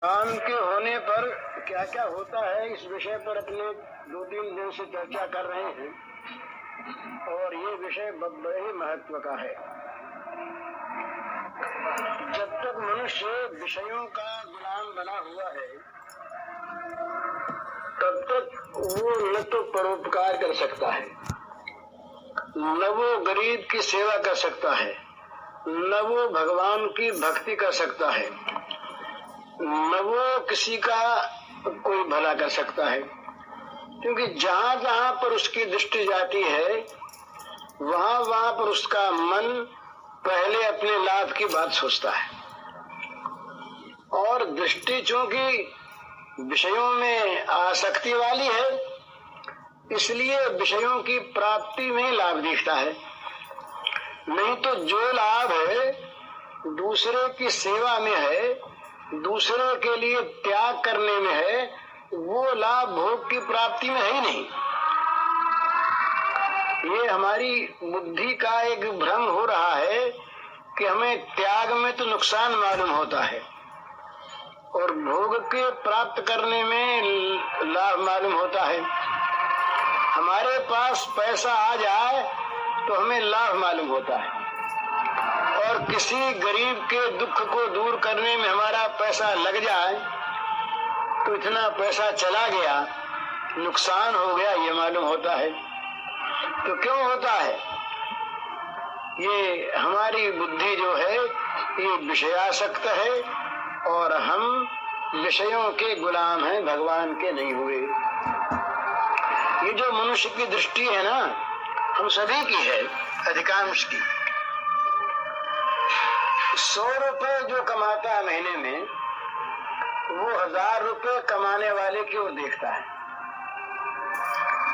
काम के होने पर क्या क्या होता है इस विषय पर अपने 2-3 दिन से चर्चा कर रहे हैं और ये विषय बड़े ही महत्व का है। जब तक मनुष्य विषयों का गुलाम बना हुआ है तब तक वो न तो परोपकार कर सकता है, न वो गरीब की सेवा कर सकता है, न वो भगवान की भक्ति कर सकता है, न वो किसी का कोई भला कर सकता है। क्योंकि जहां जहां पर उसकी दृष्टि जाती है वहां वहां पर उसका मन पहले अपने लाभ की बात सोचता है और दृष्टि चूंकि विषयों में आसक्ति वाली है इसलिए विषयों की प्राप्ति में लाभ दिखता है। नहीं तो जो लाभ है दूसरे की सेवा में है, दूसरे के लिए त्याग करने में है, वो लाभ भोग की प्राप्ति में है ही नहीं। ये हमारी बुद्धि का एक भ्रम हो रहा है कि हमें त्याग में तो नुकसान मालूम होता है और भोग के प्राप्त करने में लाभ मालूम होता है। हमारे पास पैसा आ जाए तो हमें लाभ मालूम होता है और किसी गरीब के दुख को दूर करने में हमारा पैसा लग जाए तो इतना पैसा चला गया, नुकसान हो गया, ये मालूम होता है। तो क्यों होता है? ये हमारी बुद्धि जो है ये विषयासक्त है और हम विषयों के गुलाम हैं, भगवान के नहीं हुए। ये जो मनुष्य की दृष्टि है ना, हम सभी की है, अधिकांश की। 100 रुपए जो कमाता है महीने में वो 1000 रुपए कमाने वाले की ओर देखता है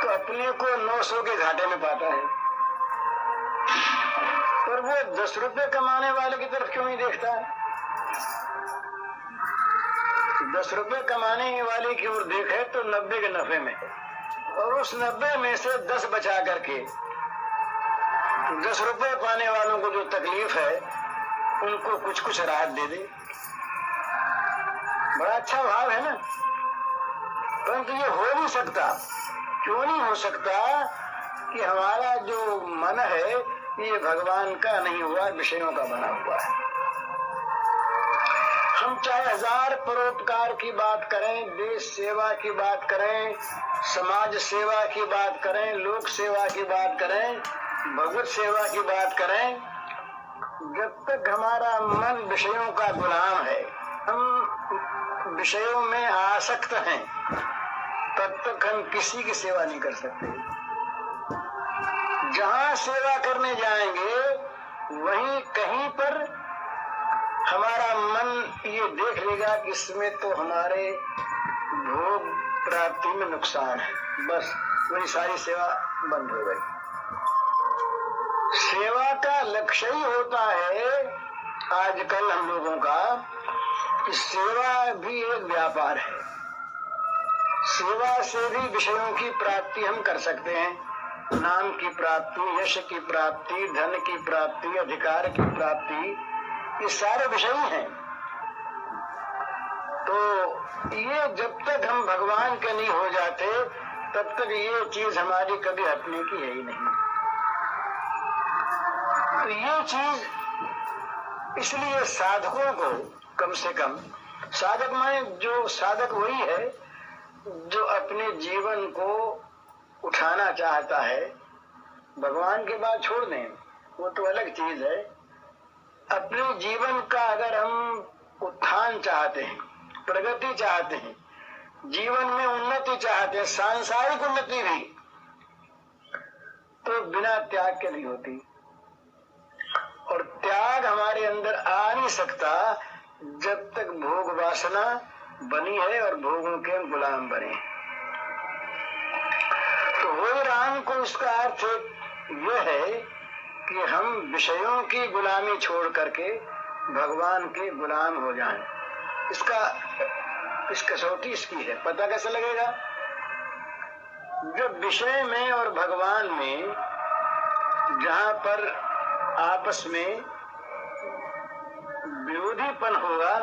तो अपने को 900 के घाटे में पाता है, पर वो 10 रुपए कमाने वाले की तरफ क्यों नहीं देखता है? 10 रुपए कमाने वाले की ओर देखे तो 90 के नफे में और उस 90 में से 10 बचा करके 10 रुपए पाने वालों को जो तकलीफ है उनको कुछ कुछ राहत दे दे। बड़ा अच्छा भाव है ना। परंतु ये हो नहीं सकता। क्यों नहीं हो सकता? कि हमारा जो मन है ये भगवान का नहीं हुआ, विषयों का बना हुआ है। हम चाहे 1000 परोपकार की बात करें, देश सेवा की बात करें, समाज सेवा की बात करें, लोक सेवा की बात करें, भगवत सेवा की बात करें, जब तक हमारा मन विषयों का गुलाम है, हम विषयों में आसक्त हैं, तब तक हम किसी की सेवा नहीं कर सकते। जहां सेवा करने जाएंगे वहीं कहीं पर हमारा मन ये देख लेगा कि इसमें तो हमारे भोग प्राप्ति में नुकसान है, बस वही सारी सेवा बंद हो गई। सेवा का लक्ष्य ही होता है आजकल हम लोगों का कि सेवा भी एक व्यापार है। सेवा से भी विषयों की प्राप्ति हम कर सकते हैं, नाम की प्राप्ति, यश की प्राप्ति, धन की प्राप्ति, अधिकार की प्राप्ति, ये सारे विषय हैं। तो ये जब तक हम भगवान के नहीं हो जाते तब तक ये चीज हमारी कभी हटने की है ही नहीं। तो ये चीज इसलिए साधकों को कम से कम, साधक माने जो साधक वही है जो अपने जीवन को उठाना चाहता है, भगवान के बाद छोड़ दें वो तो अलग चीज है। अपने जीवन का अगर हम उत्थान चाहते हैं, प्रगति चाहते हैं, जीवन में उन्नति चाहते हैं, सांसारिक उन्नति भी, तो बिना त्याग के नहीं होती। और त्याग हमारे अंदर आ नहीं सकता जब तक भोग वासना बनी है और भोगों के गुलाम बने। तो हो राम को इसका अर्थ यह है कि हम विषयों की गुलामी छोड़ करके भगवान के गुलाम हो जाएं। इस कसौटी इसकी है। पता कैसे लगेगा? जब विषय में और भगवान में जहां पर आपस में विरोधीपन होगा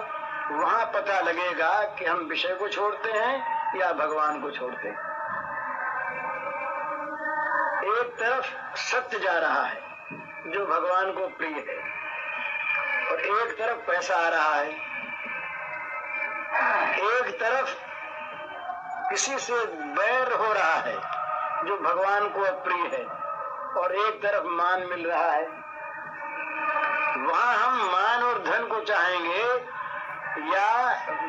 वहां पता लगेगा कि हम विषय को छोड़ते हैं या भगवान को छोड़ते हैं। एक तरफ सत्य जा रहा है जो भगवान को प्रिय है, और एक तरफ पैसा आ रहा है। एक तरफ किसी से बैर हो रहा है जो भगवान को अप्रिय है, और एक तरफ मान मिल रहा है। वहां हम मान और धन को चाहेंगे या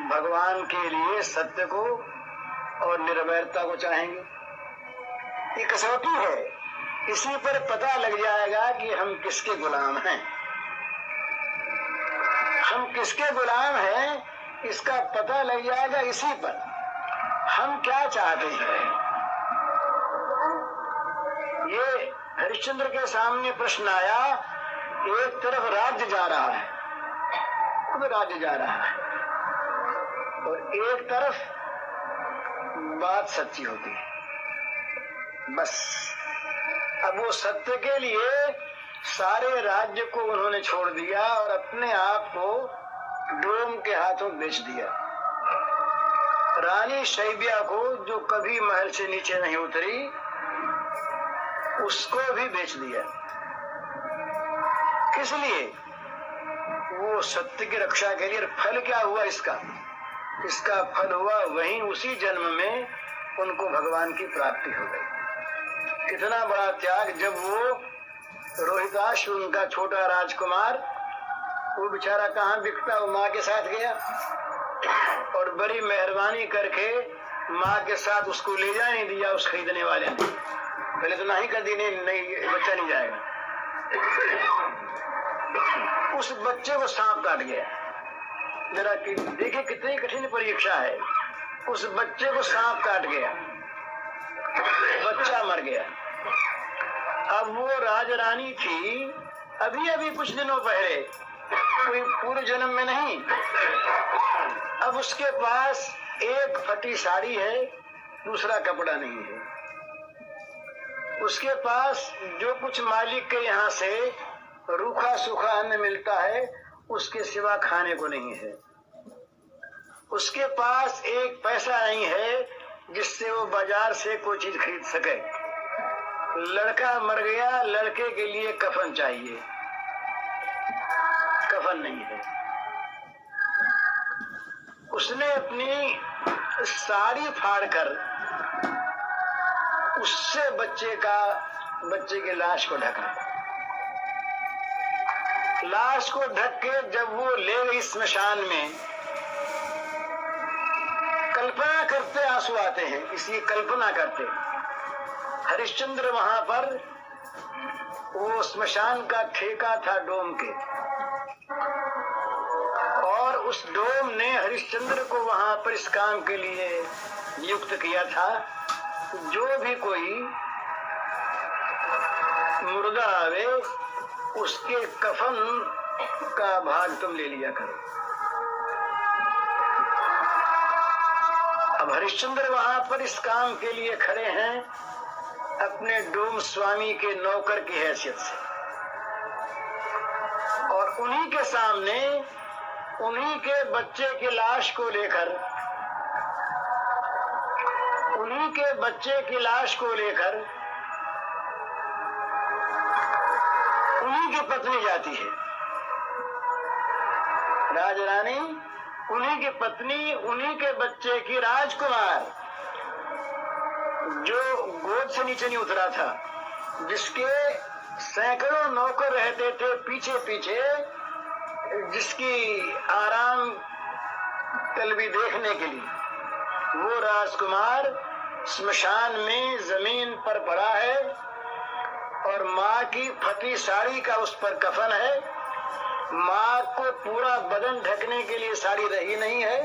भगवान के लिए सत्य को और निर्भयता को चाहेंगे। ये कसौटी है। इसी पर पता लग जाएगा कि हम किसके गुलाम हैं। हम किसके गुलाम हैं इसका पता लग जाएगा इसी पर। हम क्या चाहते हैं। ये हरिश्चंद्र के सामने प्रश्न आया, एक तरफ राज्य जा रहा है, खूब राज्य जा रहा है, और एक तरफ बात सच्ची होती है। बस अब वो सत्य के लिए सारे राज्य को उन्होंने छोड़ दिया और अपने आप को डोम के हाथों बेच दिया। रानी शैब्या को, जो कभी महल से नीचे नहीं उतरी, उसको भी बेच दिया। किस लिए? वो सत्य की रक्षा के लिए। फल क्या हुआ इसका? इसका फल हुआ वहीं उसी जन्म में उनको भगवान की प्राप्ति हो गई। कितना बड़ा त्याग। जब वो रोहिताश्व, उनका छोटा राजकुमार, वो बेचारा कहाँ बिकता, वो माँ के साथ गया और बड़ी मेहरबानी करके माँ के साथ उसको ले जाने दिया। उस खरीदने वाले ने पहले तो नहीं कर दी, नहीं बच्चा नहीं जाएगा। उस बच्चे को सांप काट गया। जरा देखिए कितनी कठिन परीक्षा है। उस बच्चे को सांप काट गया, बच्चा मर गया। अब वो राजरानी थी, अभी अभी कुछ दिनों पहले, कोई पूर्व जन्म में नहीं। अब उसके पास एक फटी साड़ी है, दूसरा कपड़ा नहीं है। उसके पास जो कुछ मालिक के यहाँ से रूखा सूखा अन्न मिलता है, उसके सिवा खाने को नहीं है। उसके पास एक पैसा नहीं है जिससे वो बाजार से कोई चीज खरीद सके। लड़का मर गया, लड़के के लिए कफन चाहिए, कफन नहीं है। उसने अपनी साड़ी फाड़कर उससे बच्चे की लाश को ढका। लाश को ढक के जब वो ले गई स्मशान में, कल्पना करते आंसू आते हैं। इसलिए कल्पना करते, हरिश्चंद्र वहां पर, वो स्मशान का ठेका था डोम के, और उस डोम ने हरिश्चंद्र को वहां पर इस काम के लिए नियुक्त किया था। जो भी कोई मुर्दा आवे, उसके कफन का भाग तुम ले लिया करो। अब हरिश्चंद्र वहां पर इस काम के लिए खड़े हैं, अपने डोम स्वामी के नौकर की हैसियत से, और उन्हीं के सामने उन्हीं के बच्चे की लाश को लेकर, उन्हीं के बच्चे की लाश को लेकर उन्हीं की पत्नी जाती है। राजरानी, उन्हीं की पत्नी, उन्हीं के बच्चे की राजकुमार, जो गोद से नीचे नहीं उतरा था, जिसके सैकड़ों नौकर रहते थे पीछे पीछे, जिसकी आराम तलबी देखने के लिए, वो राजकुमार स्मशान में जमीन पर पड़ा है, और माँ की फटी साड़ी का उस पर कफन है। माँ को पूरा बदन ढकने के लिए साड़ी रही नहीं है,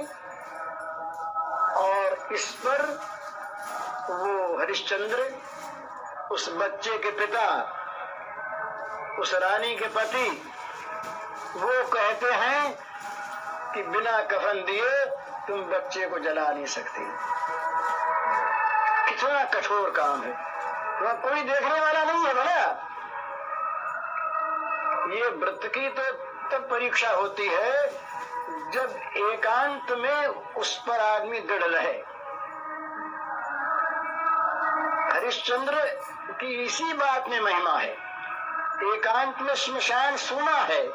और इस पर वो हरिश्चंद्र, उस बच्चे के पिता, उस रानी के पति, वो कहते हैं कि बिना कफन दिए तुम बच्चे को जला नहीं सकती। कितना कठोर काम है। वहां कोई देखने वाला नहीं है। भला ये व्रत की तो तब परीक्षा होती है जब एकांत में उस पर आदमी दृढ़ रहे। हरिश्चंद्र की इसी बात में महिमा है। एकांत में श्मशान सुना है,